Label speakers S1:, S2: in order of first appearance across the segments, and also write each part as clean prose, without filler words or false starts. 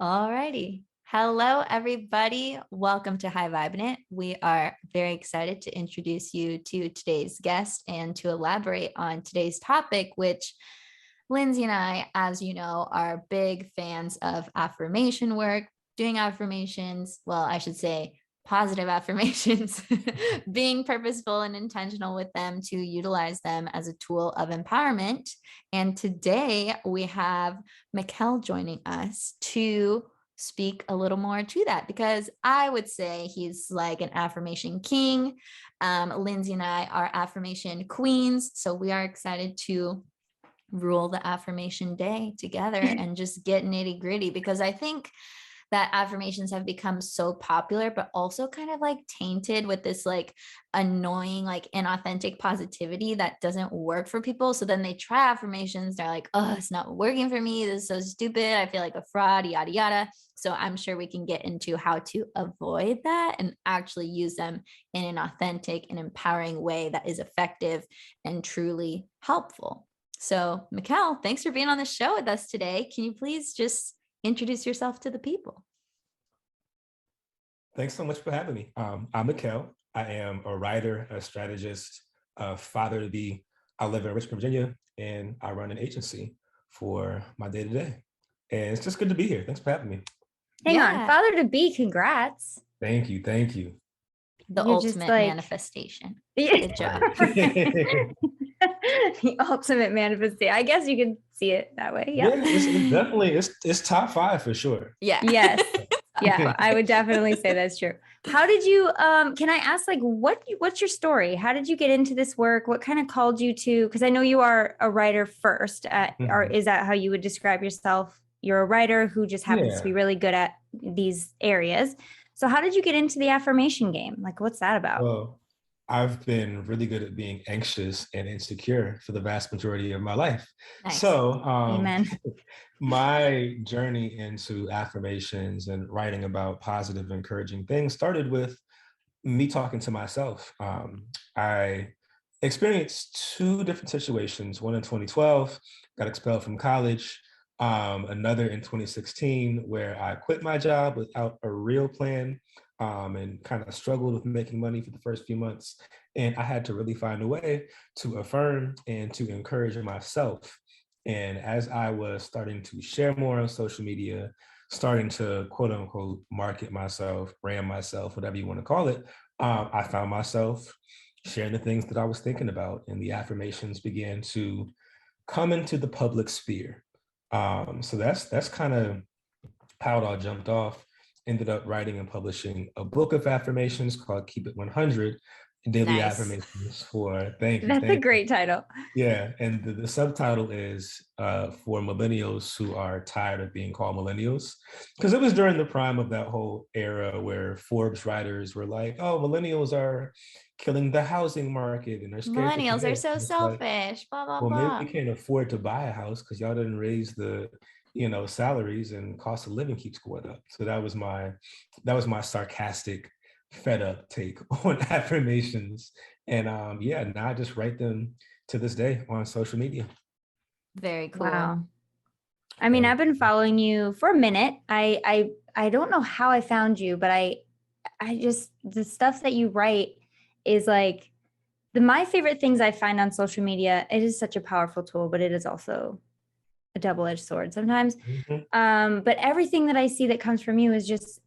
S1: Alrighty. Hello, everybody. Welcome to High Vibin' It. We are very excited to introduce you to today's guest and to elaborate on today's topic, which Lindsay and I, as you know, are big fans of affirmation work, doing affirmations. Well, I should say positive affirmations, being purposeful and intentional with them to utilize them as a tool of empowerment. And today we have Michell joining us to speak a little more to that, because I would say he's like an affirmation king. Lindsay and I are affirmation queens. So we are excited to rule the affirmation day together and just get nitty gritty, because I think that affirmations have become so popular, but also kind of like tainted with this like annoying, like inauthentic positivity that doesn't work for people. So then they try affirmations. They're like, oh, it's not working for me. This is so stupid. I feel like a fraud, yada, yada. So I'm sure we can get into how to avoid that and actually use them in an authentic and empowering way that is effective and truly helpful. So, Michell, thanks for being on the show with us today. Can you please just introduce yourself to the people?
S2: Thanks so much for having me. I'm Michell. I am a writer, a strategist, a father to be. I live in Richmond, Virginia, and I run an agency for my day to day. And it's just good to be here. Thanks for having me.
S3: Hang on, father to be, congrats.
S2: Thank you. Thank you.
S1: The
S3: You're
S1: ultimate manifestation. Good job.
S3: The ultimate manifestation. I guess you could see it that way. Yeah,
S2: it's definitely it's top 5 for sure.
S1: Yeah.
S3: Yes. Yeah, I would definitely say that's true. How did you can I ask, like, what's your story? How did you get into this work? What kind of called you to, because I know you are a writer first, or is that how you would describe yourself? You're a writer who just happens to be really good at these areas. So how did you get into the affirmation game? Like, what's that about?
S2: Well, I've been really good at being anxious and insecure for the vast majority of my life.
S1: Nice.
S2: So
S3: Amen.
S2: my journey into affirmations and writing about positive, encouraging things started with me talking to myself. I experienced 2 different situations, one in 2012, got expelled from college, another in 2016, where I quit my job without a real plan, and kind of struggled with making money for the first few months. And I had to really find a way to affirm and to encourage myself. And as I was starting to share more on social media, starting to quote unquote market myself, brand myself, whatever you want to call it, I found myself sharing the things that I was thinking about, and the affirmations began to come into the public sphere. So that's kind of how it all jumped off. Ended up writing and publishing a book of affirmations called Keep It 100, Daily Affirmations for, thank you.
S3: That's a great title.
S2: Yeah, and the subtitle is for millennials who are tired of being called millennials. Because it was during the prime of that whole era where Forbes writers were like, oh, millennials are killing the housing market and they're scared.
S1: Millennials are so selfish, blah, blah,
S2: well,
S1: blah.
S2: maybe we can't afford to buy a house because y'all didn't raise the salaries, and cost of living keeps going up. So that was my sarcastic, fed up take on affirmations. And now I just write them to this day on social media.
S1: Very cool.
S3: Wow. I mean, I've been following you for a minute. I don't know how I found you, but I just, the stuff that you write is like my favorite things I find on social media. It is such a powerful tool, but it is also a double-edged sword sometimes. But everything that I see that comes from you is just,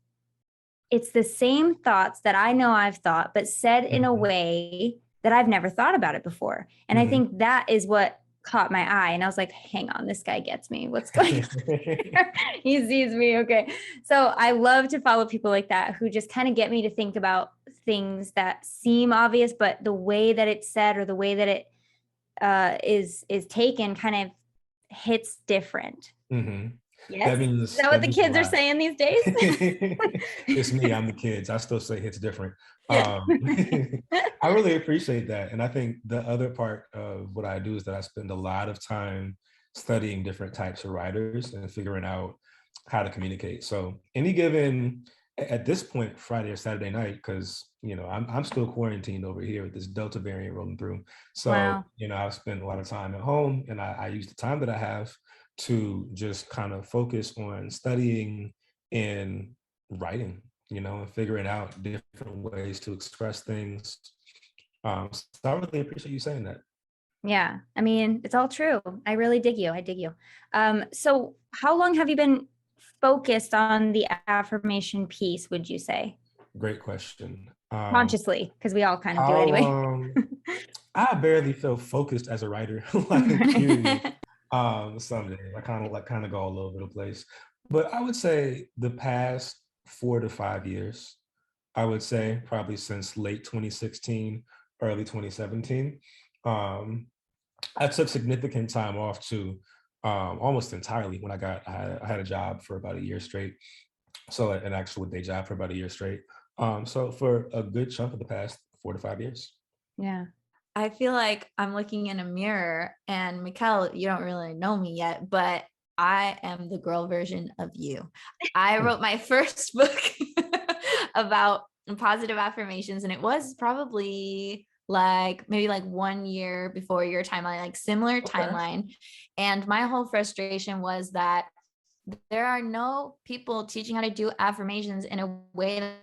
S3: it's the same thoughts that I know I've thought, but said in a way that I've never thought about it before. And I think that is what caught my eye. And I was like, hang on, this guy gets me. What's going on here? He sees me. Okay. So I love to follow people like that who just kind of get me to think about things that seem obvious, but the way that it's said or the way that it is taken kind of hits different. Yes. Is that what the kids are saying these days?
S2: It's me. I'm the kids. I still say it's different. I really appreciate that. And I think the other part of what I do is that I spend a lot of time studying different types of writers and figuring out how to communicate. So any given, at this point, Friday or Saturday night, because I'm still quarantined over here with this Delta variant rolling through. So I've spent a lot of time at home, and I use the time that I have to just kind of focus on studying in writing, and figuring out different ways to express things. So I really appreciate you saying that.
S3: Yeah. I mean, it's all true. I really dig you. I dig you. So how long have you been focused on the affirmation piece, would you say?
S2: Great question.
S3: Consciously, because we all kind of do it
S2: I'll,
S3: anyway.
S2: I barely feel focused as a writer, like period. Some days I kind of go all over the place, but I would say the past 4 to 5 years, I would say probably since late 2016, early 2017. Um, I took significant time off to almost entirely when I had a job for about a year straight. So an actual day job for about a year straight. So for a good chunk of the past 4 to 5 years.
S3: Yeah.
S1: I feel like I'm looking in a mirror, and Michell, you don't really know me yet, but I am the girl version of you. I wrote my first book about positive affirmations, and it was probably maybe like 1 year before your timeline, like similar
S2: Okay.
S1: timeline. And my whole frustration was that there are no people teaching how to do affirmations in a way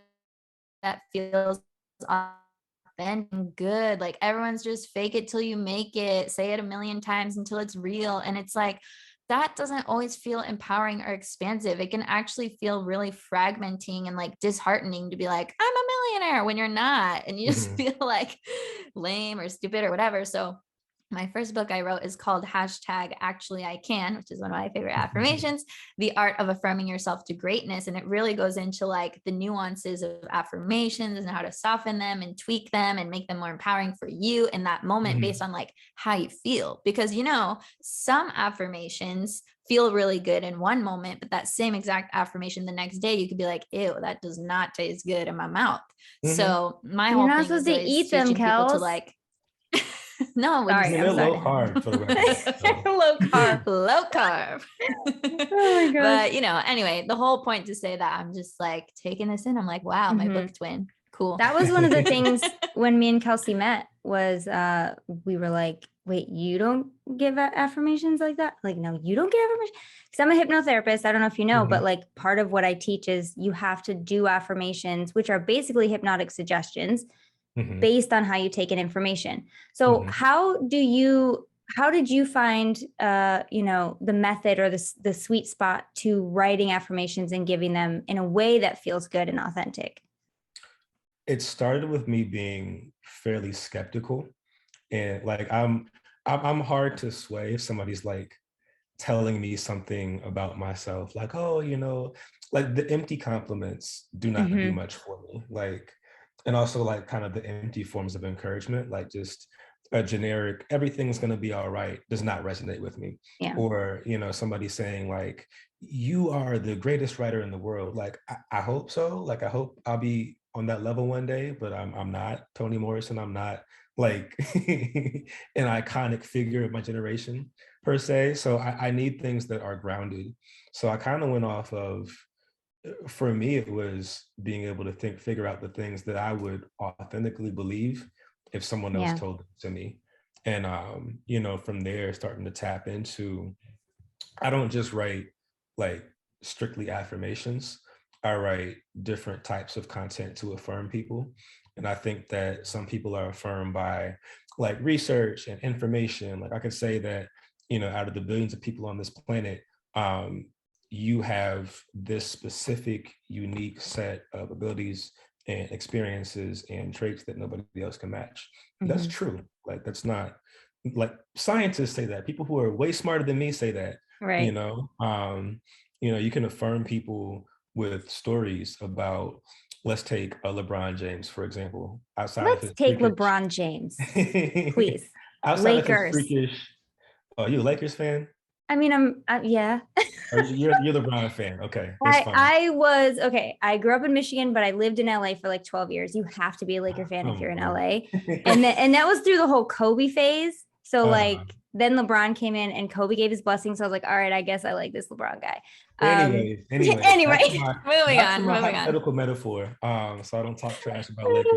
S1: that feels authentic and good. Like everyone's just fake it till you make it, say it a million times until it's real. And it's like, that doesn't always feel empowering or expansive. It can actually feel really fragmenting and like disheartening to be like, I'm a millionaire when you're not. And you just feel like lame or stupid or whatever. So my first book I wrote is called #Actually I Can, which is one of my favorite affirmations, the art of affirming yourself to greatness. And it really goes into like the nuances of affirmations and how to soften them and tweak them and make them more empowering for you in that moment based on like how you feel. Because, some affirmations feel really good in one moment, but that same exact affirmation the next day, you could be like, ew, that does not taste good in my mouth. So my
S3: You're
S1: whole
S3: not
S1: thing
S3: supposed
S1: is
S3: to
S1: always
S3: eat them,
S1: teaching people to
S3: Kels.
S1: like, no,
S3: Sorry,
S2: they're low carb for the record. So.
S3: Low carb.
S1: Low carb.
S3: Oh my gosh.
S1: But anyway, the whole point to say that I'm just like taking this in. I'm like, wow, my book twin. Cool.
S3: That was one of the things when me and Kelsey met was we were like, wait, you don't give affirmations like that? Like, no, you don't give affirmations? Because I'm a hypnotherapist. I don't know if you know, but like part of what I teach is you have to do affirmations, which are basically hypnotic suggestions based on how you take in information. So how did you find the method or the sweet spot to writing affirmations and giving them in a way that feels good and authentic?
S2: It started with me being fairly skeptical, and like I'm hard to sway if somebody's like telling me something about myself, like, oh, like the empty compliments do not do much for me. Like, and also like kind of the empty forms of encouragement, like just a generic, everything's going to be all right, does not resonate with me.
S3: Yeah.
S2: Or, somebody saying like, you are the greatest writer in the world. Like, I hope so. Like, I hope I'll be on that level one day, but I'm not Toni Morrison. I'm not like an iconic figure of my generation per se. So I need things that are grounded. So I kind of went off of, for me, it was being able to figure out the things that I would authentically believe if someone else told them to me. And, from there, starting to tap into, I don't just write like strictly affirmations. I write different types of content to affirm people. And I think that some people are affirmed by like research and information. Like I could say that, out of the billions of people on this planet, you have this specific, unique set of abilities and experiences and traits that nobody else can match. That's true. Like that's not, like scientists say that. People who are way smarter than me say that.
S3: Right.
S2: You can affirm people with stories about, let's take a LeBron James, for example.
S3: Let's take LeBron James, please.
S2: Outside of his
S3: Lakers.
S2: freakish, oh, you a Lakers fan?
S3: I mean, yeah.
S2: Or you're LeBron fan. Okay, that's fine.
S3: I grew up in Michigan, but I lived in LA for like 12 years. You have to be a Laker fan if you're in LA. And that was through the whole Kobe phase. So then LeBron came in and Kobe gave his blessing. So I was like, all right, I guess I like this LeBron guy.
S2: Anyway,
S1: moving on.
S2: Hypothetical metaphor. So I don't talk trash about Lakers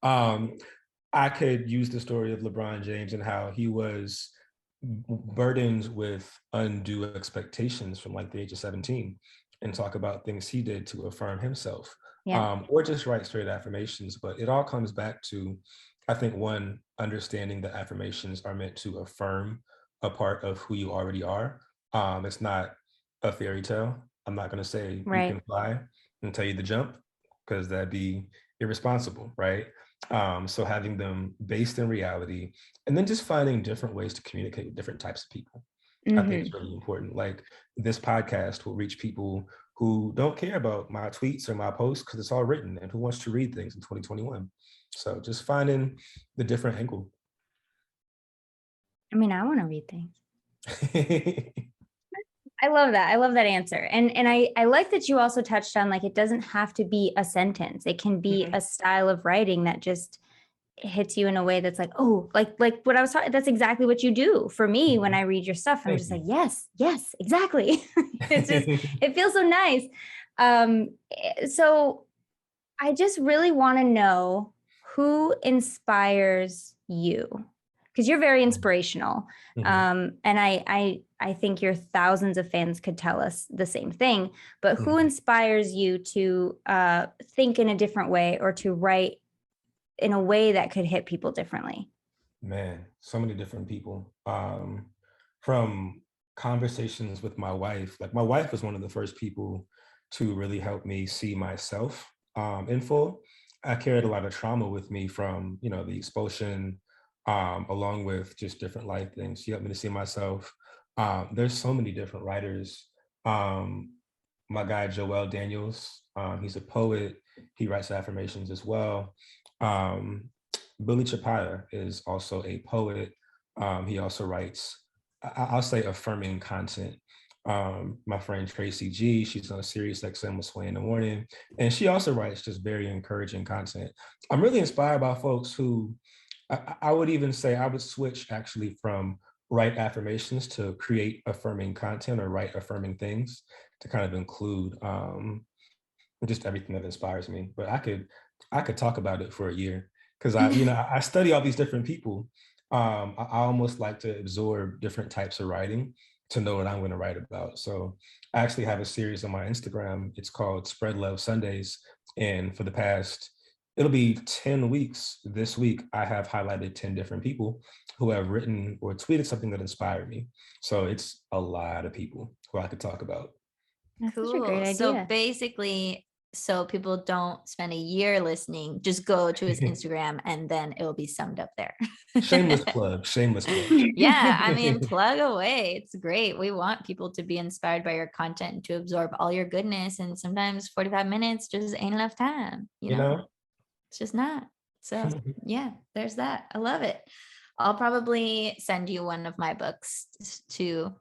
S2: fans. I could use the story of LeBron James and how he was burdened with undue expectations from like the age of 17. and talk about things he did to affirm himself,
S3: Yeah.
S2: or just write straight affirmations. But it all comes back to, I think, one, understanding that affirmations are meant to affirm a part of who you already are. It's not a fairy tale. I'm not going to say you
S3: Right.
S2: can fly and tell you to jump, because that'd be irresponsible, right? So having them based in reality, and then just finding different ways to communicate with different types of people, I think is really important. Like, this podcast will reach people who don't care about my tweets or my posts because it's all written, and who wants to read things in 2021. So just finding the different angle.
S3: I mean, I want to read things. I love that. I love that answer. And I like that you also touched on, like, it doesn't have to be a sentence. It can be a style of writing that just hits you in a way that's like, oh, like what I was talking, that's exactly what you do for me. When I read your stuff, I'm
S2: Thank
S3: just
S2: you.
S3: like, yes, exactly. It's just, it feels so nice. So I just really want to know who inspires you, because you're very inspirational. And I think your thousands of fans could tell us the same thing. But who inspires you to think in a different way, or to write in a way that could hit people differently?
S2: Man, so many different people. From conversations with my wife, like, my wife was one of the first people to really help me see myself in full. I carried a lot of trauma with me from, the expulsion, along with just different life things. She helped me to see myself. There's so many different writers. My guy, Joel Daniels, he's a poet. He writes affirmations as well. Um, Billy Chapaya is also a poet. He also writes, I'll say, affirming content. My friend Tracy G, she's on Sirius XM with Sway in the Morning, and she also writes just very encouraging content. I'm really inspired by folks who, I would even say, I would switch actually from write affirmations to create affirming content, or write affirming things, to kind of include just everything that inspires me. But I could talk about it for a year, because I study all these different people. I almost like to absorb different types of writing to know what I'm going to write about. So I actually have a series on my Instagram. It's called Spread Love Sundays, and for the past, it'll be 10 weeks this week, I have highlighted 10 different people who have written or tweeted something that inspired me. So it's a lot of people who I could talk about.
S3: That's such a great idea.
S1: So basically, so people don't spend a year listening, just go to his Instagram and then it will be summed up there.
S2: Shameless plug, shameless plug.
S1: Yeah, I mean, plug away. It's great. We want people to be inspired by your content and to absorb all your goodness. And sometimes 45 minutes just ain't enough time,
S2: You know?
S1: It's just not. So yeah, there's that. I love it. I'll probably send you one of my books to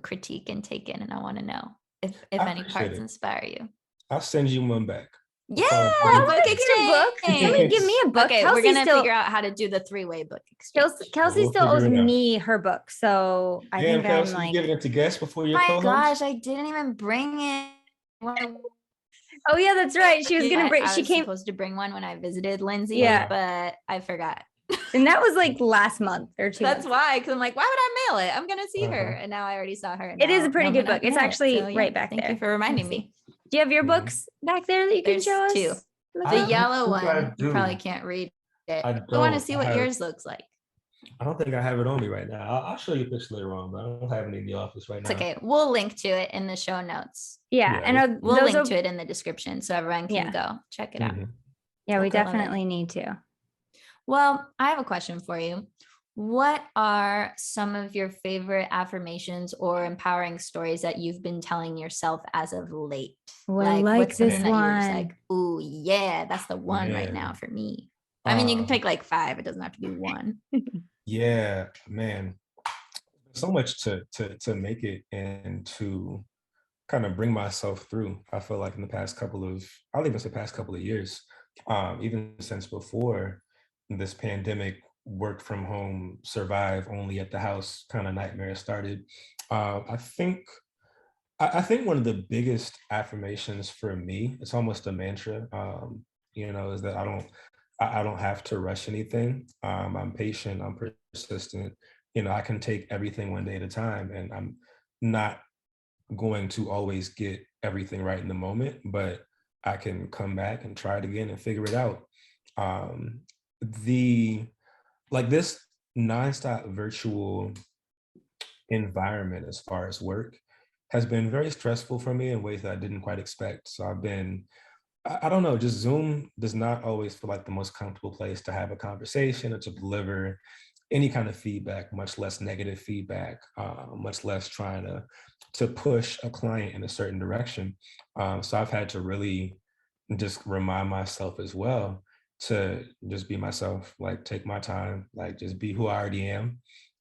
S1: critique and take in, and I want to know if
S2: I
S1: any
S2: appreciate
S1: parts
S2: it.
S1: inspire you.
S2: I'll send you one back.
S1: Yeah,
S3: I
S1: book
S3: wanna get your book.
S1: exchange.
S3: Somebody give me a book.
S1: Okay, we're gonna figure out how to do the 3-way book exchange.
S3: Kelsey
S2: We'll
S3: still owes
S2: figure it out.
S3: me her book, so I
S2: Damn,
S3: think I'm
S2: Kelsey, you
S3: like,
S2: giving it to guests before your
S1: My
S2: co-host?
S1: gosh, I didn't even bring it.
S3: oh yeah, that's right. She was gonna bring.
S1: I
S3: She
S1: was
S3: came,
S1: supposed to bring one when I visited Lindsay,
S3: Yeah.
S1: but I forgot.
S3: and that was like last month or 2
S1: That's
S3: months.
S1: why, because I'm like, why would I mail it? I'm gonna see her, and now I already saw her.
S3: It is a pretty
S1: now
S3: good
S1: I'm gonna
S3: book. It's
S1: mail it.
S3: actually
S1: So, yeah,
S3: right back
S1: thank
S3: there.
S1: you for reminding me.
S3: Do you have your
S2: Mhm.
S3: books back there that you can
S1: There's
S3: show us?
S1: 2.
S3: Look
S1: The
S3: at-
S1: yellow
S2: think I
S1: one, you probably
S2: do.
S1: can't read it.
S2: I
S1: I want to
S2: don't.
S1: see
S2: I
S1: what
S2: have-
S1: yours looks like.
S2: I don't think I have it on me right now. I'll show you a picture later on, but I don't have it in the office right
S1: It's
S2: now.
S1: okay. We'll link to it in the show notes.
S3: Yeah,
S2: Yeah,
S3: and
S1: We'll
S3: those
S1: link
S3: are,
S1: to it in the description so everyone can go check it out.
S2: Mhm.
S3: yeah, we
S1: Okay, love it.
S3: definitely need to.
S1: Well, I have a question for you. What are some of your favorite affirmations or empowering stories that you've been telling yourself as of late?
S3: Oh, I like
S1: what's something
S3: this
S1: that you're just
S3: one.
S1: like, oh yeah, that's the one right now
S2: Man.
S1: for me. I mean, you can
S2: Um,
S1: pick like 5. It doesn't have to be one.
S2: Yeah, man. So much to make it and to kind of bring myself through. I feel like in the past I'll even say past couple of years, even since before this pandemic, work from home, survive only at the house kind of nightmare started. I think one of the biggest affirmations for me, it's almost a mantra, is that I don't have to rush anything. I'm patient, I'm persistent. I can take everything one day at a time, and I'm not going to always get everything right in the moment, but I can come back and try it again and figure it out. Um, the like this nonstop virtual environment as far as work has been very stressful for me in ways that I didn't quite expect. So I've been, I don't know, just Zoom does not always feel like the most comfortable place to have a conversation or to deliver any kind of feedback, much less negative feedback, much less trying to push a client in a certain direction. So I've had to really just remind myself as well to just be myself, like take my time, like just be who I already am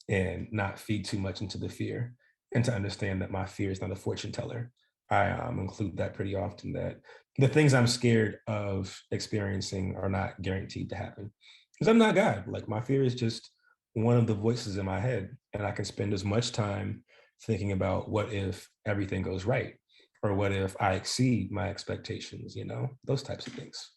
S2: and not feed too much into the fear, and to understand that my fear is not a fortune teller. I include that pretty often, that the things I'm scared of experiencing are not guaranteed to happen. Because I'm not God. Like my fear is just one of the voices in my head. And I can spend as much time thinking about what if everything goes right? Or what if I exceed my expectations, those types of things.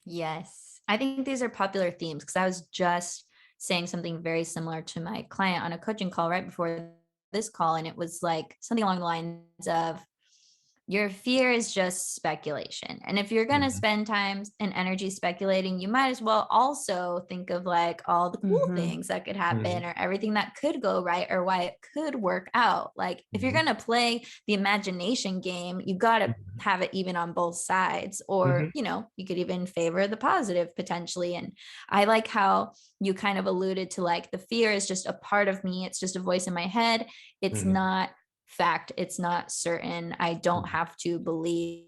S1: Yes. I think these are popular themes because I was just saying something very similar to my client on a coaching call right before this call. And it was like something along the lines of, your fear is just speculation. And if you're going to
S2: Mhm,
S1: spend time and energy speculating, you might as well also think of like all the cool
S3: Mm-hmm.
S1: things that could happen
S2: mhm,
S1: or everything that could go right or why it could work out. Like if you're
S2: mhm,
S1: going to play the imagination game, you got to
S2: mhm,
S1: have it even on both sides, or,
S2: mhm,
S1: you could even favor the positive potentially. And I like how you kind of alluded to like the fear is just a part of me. It's just a voice in my head. It's
S2: mhm,
S1: not fact, it's not certain. I don't
S2: mhm,
S1: have to believe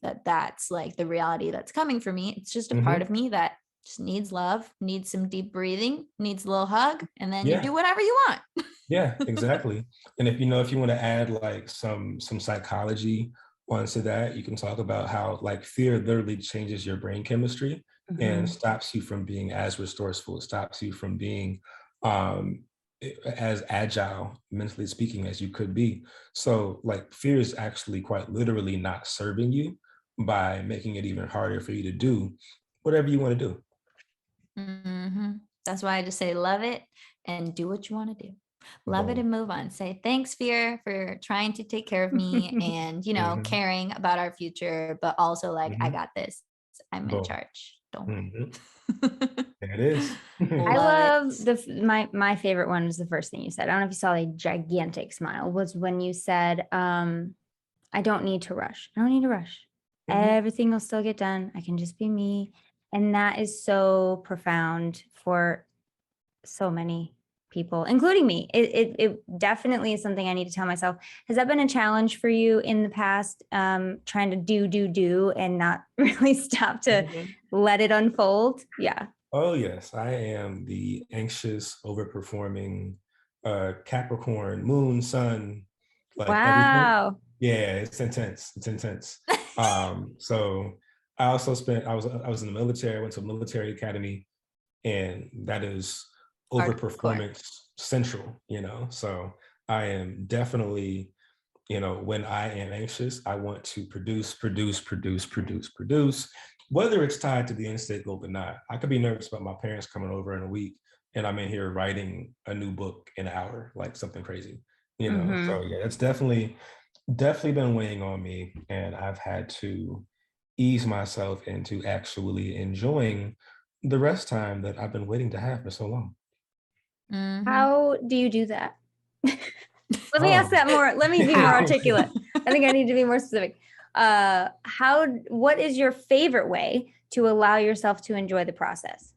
S1: that that's like the reality that's coming for me. It's just a part
S2: mhm.
S1: of me that just needs love, needs some deep breathing, needs a little hug, and then you do
S2: Yeah.
S1: whatever you want.
S2: Yeah, exactly. And if you want to add like some psychology onto that, you can talk about how like fear literally changes your brain chemistry and
S3: Mm-hmm.
S2: stops you from being as resourceful. It stops you from being um as agile, mentally speaking, as you could be. So like fear is actually quite literally not serving you by making it even harder for you to do whatever you want to do.
S1: Mhm. That's why I just say love it and do what you want to do. Love it
S2: Boom.
S1: and move on. Say thanks, fear, for trying to take care of me and,
S2: Hmm.
S1: caring about our future, but also like, I
S2: Hmm.
S1: got this. I'm in
S2: Boom.
S1: charge. Don't
S2: Hmm.
S1: worry.
S2: There it is.
S3: I
S1: Love it.
S3: love my favorite one was the first thing you said. I don't know if you saw a gigantic smile, was when you said, I don't need to rush. I don't need to rush.
S2: Mhm.
S3: Everything will still get done. I can just be me. And that is so profound for so many people, including me. It definitely is something I need to tell myself. Has that been a challenge for you in the past, trying to do and not really stop to
S2: Mhm.
S3: let it unfold? Yeah.
S2: Oh yes, I am the anxious, overperforming Capricorn, Moon, Sun, like everything.
S3: Wow.
S2: Yeah, it's intense. It's intense. So I also spent. I was in the military. I went to a military academy, and that is
S1: Hardcore.
S2: overperformance central. So I am definitely, when I am anxious, I want to produce, produce, produce, produce, produce, whether it's tied to the end state goal or not. I could be nervous about my parents coming over in a week and I'm in here writing a new book in an hour, like something crazy,
S3: Mm-hmm.
S2: So yeah, it's definitely been weighing on me. And I've had to ease myself into actually enjoying the rest time that I've been waiting to have for so long.
S1: Mhm.
S3: How do you do that? Let me ask
S2: Um,
S3: that more. Let me be more
S1: How?
S3: articulate. I think I need to be more specific. What is your favorite way to allow yourself to enjoy the process?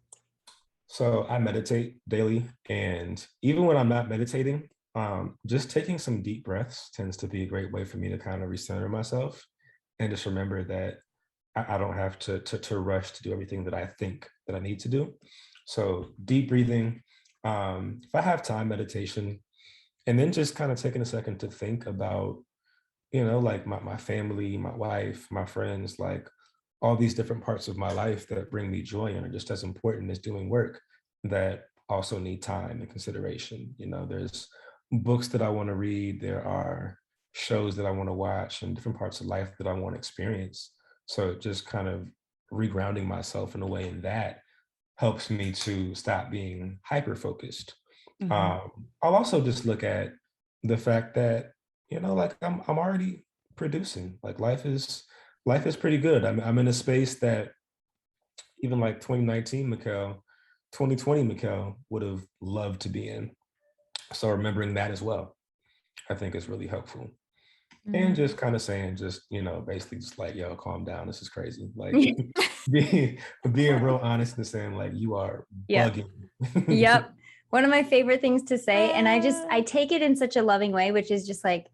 S2: So I meditate daily, and even when I'm not meditating, just taking some deep breaths tends to be a great way for me to kind of recenter myself and just remember that I don't have to rush to do everything that I think that I need to do. So deep breathing, if I have time, meditation, and then just kind of taking a second to think about like my family, my wife, my friends, like all these different parts of my life that bring me joy and are just as important as doing work that also need time and consideration. There's books that I want to read, there are shows that I want to watch, and different parts of life that I want to experience. So just kind of regrounding myself in a way in that helps me to stop being hyper focused.
S3: Mm-hmm.
S2: I'll also just look at the fact that like I'm already producing. Like life is pretty good. I'm in a space that even like 2019 Michell, 2020 Michell would have loved to be in. So remembering that as well, I think is really helpful. And just kind of saying, just, basically just like, yo, calm down. This is crazy. Like being, being real honest and saying like, you are
S3: Yep.
S2: bugging.
S3: Yep. One of my favorite things to say. And I take it in such a loving way, which is just like,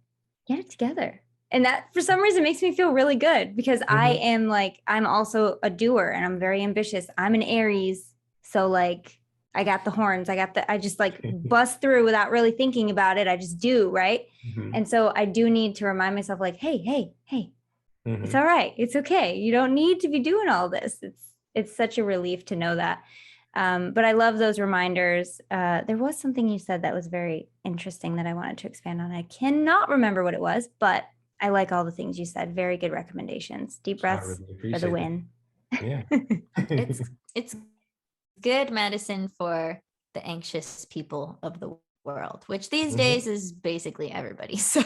S3: get it together. And that for some reason makes me feel really good because I'm also a doer and I'm very ambitious. I'm an Aries. So like, I got the horns. I just like bust through without really thinking about it. I just do. Right. And so I do need to remind myself like, hey, it's all right. It's okay. You don't need to be doing all this. It's such a relief to know that. But I love those reminders. There was something you said that was very interesting that I wanted to expand on. I cannot remember what it was, but I like all the things you said. Very good recommendations. Deep breaths for the win.
S2: Yeah.
S1: It's good medicine for the anxious people of the world, which these days is basically everybody. So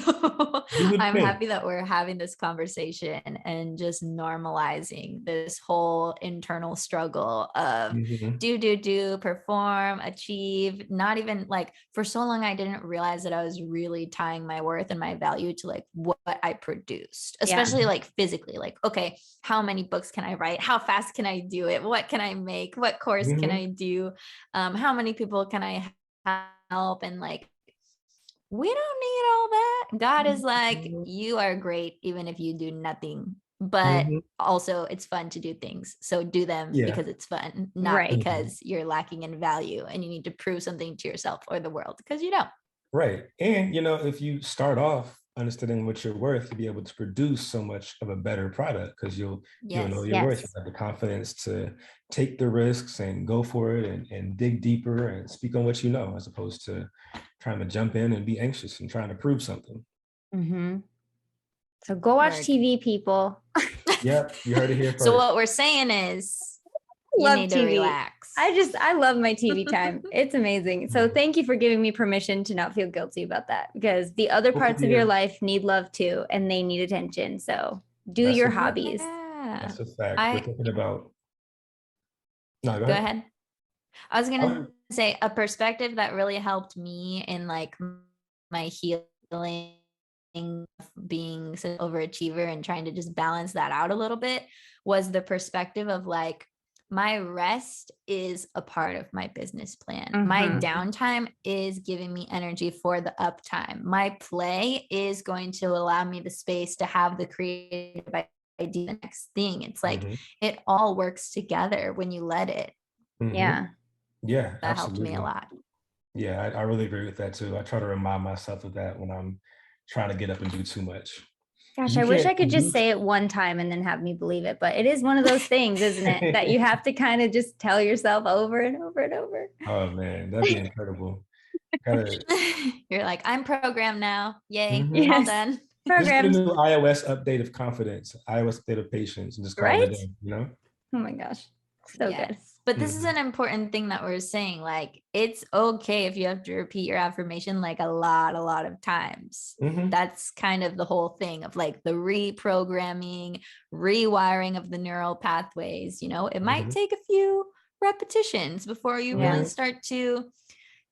S1: I'm happy that we're having this conversation and just normalizing this whole internal struggle of do, perform, achieve. Not even like for so long, I didn't realize that I was really tying my worth and my value to like what I produced, especially like physically, like, okay, how many books can I write? How fast can I do it? What can I make? What course can I do? How many people can I help? And like, we don't need all that. God is like, you are great even if you do nothing, but also it's fun to do things, so do them because it's fun, not because you're lacking in value and you need to prove something to yourself or the world, because you don't.
S2: Right. And if you start off understanding what you're worth, you'll be able to produce so much of a better product because you'll know your worth. You have the confidence to take the risks and go for it and dig deeper and speak on what you know, as opposed to trying to jump in and be anxious and trying to prove something.
S3: So go watch TV, people.
S2: Yep, you heard it here first.
S1: So what we're saying is you need to relax.
S3: I love my TV time. It's amazing. So thank you for giving me permission to not feel guilty about that, because the other parts of your life need love too, and they need attention. So do your hobbies.
S2: That's a fact. We're thinking about. No,
S1: go ahead. I was gonna say a perspective that really helped me in like my healing, being an overachiever and trying to just balance that out a little bit, was the perspective of like, my rest is a part of my business plan. My downtime is giving me energy for the uptime. My play is going to allow me the space to have the creative idea, the next thing. It's like it all works together when you let it.
S3: Yeah,
S1: that
S2: absolutely.
S1: helped me a lot.
S2: Yeah, I really agree with that too. I try to remind myself of that when I'm trying to get up and do too much.
S3: Gosh, I wish I could just say it one time and then have me believe it, but it is one of those things, isn't it? That you have to kind of just tell yourself over and over and over.
S2: Oh man, that'd be incredible.
S1: You're like, I'm programmed now. Yay, all done.
S2: Just get a new iOS update of confidence, iOS update of patience, and just call it in,
S3: Oh my gosh. So good.
S1: But this is an important thing that we're saying. Like, it's okay if you have to repeat your affirmation like a lot of times. That's kind of the whole thing of like the reprogramming, rewiring of the neural pathways. It might take a few repetitions before you really start to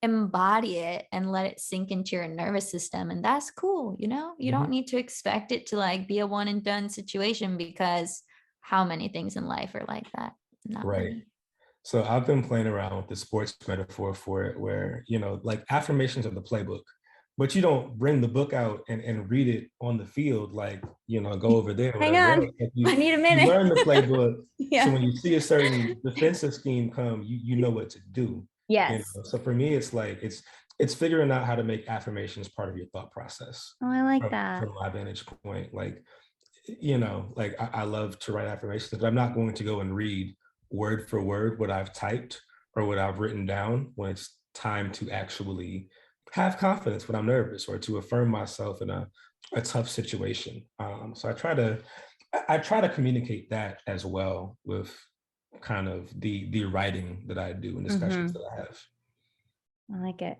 S1: embody it and let it sink into your nervous system. And that's cool. You don't need to expect it to like be a one and done situation, because how many things in life are like that? Not many.
S2: So I've been playing around with the sports metaphor for it, where, like affirmations are the playbook, but you don't bring the book out and read it on the field, like, go over there.
S3: Hang on, I need a minute.
S2: You learn the playbook. So when you see a certain defensive scheme come, you know what to do.
S3: Yes.
S2: So for me, it's like, it's figuring out how to make affirmations part of your thought process.
S3: Oh, I like that.
S2: From my vantage point, like, like I love to write affirmations, but I'm not going to go and read word for word what I've typed or what I've written down when it's time to actually have confidence when I'm nervous, or to affirm myself in a tough situation. So I try to communicate that as well with kind of the writing that I do and discussions that I have.
S3: I like it.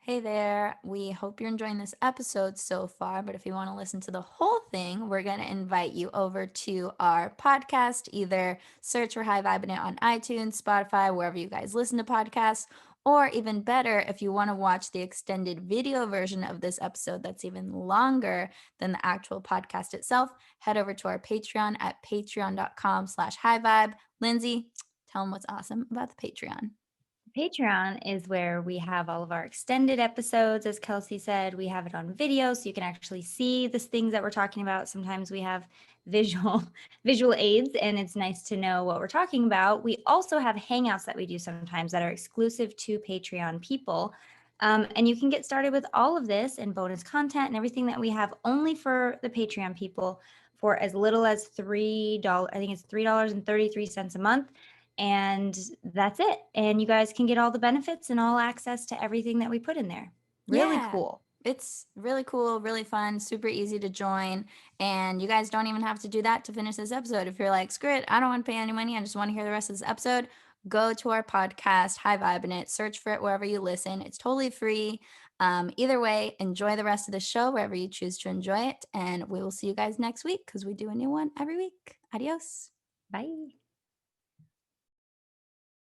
S1: Hey there. We hope you're enjoying this episode so far, but if you want to listen to the whole thing, we're going to invite you over to our podcast. Either search for High Vibing It on iTunes, Spotify, wherever you guys listen to podcasts, or even better, if you want to watch the extended video version of this episode that's even longer than the actual podcast itself, head over to our Patreon at patreon.com/highvibe. Lindsay, tell them what's awesome about the Patreon.
S3: Patreon is where we have all of our extended episodes. As Kelsey said, we have it on video, so you can actually see the things that we're talking about. Sometimes we have visual aids, and it's nice to know what we're talking about. We also have hangouts that we do sometimes that are exclusive to Patreon people. And you can get started with all of this and bonus content and everything that we have only for the Patreon people for as little as $3. I think it's $3.33 a month. And that's it. And you guys can get all the benefits and all access to everything that we put in there. Really cool.
S1: It's really cool, really fun, super easy to join. And you guys don't even have to do that to finish this episode. If you're like, screw it, I don't want to pay any money, I just want to hear the rest of this episode, go to our podcast, High Vibing It, search for it wherever you listen. It's totally free. Either way, enjoy the rest of the show wherever you choose to enjoy it. And we will see you guys next week because we do a new one every week. Adios.
S3: Bye.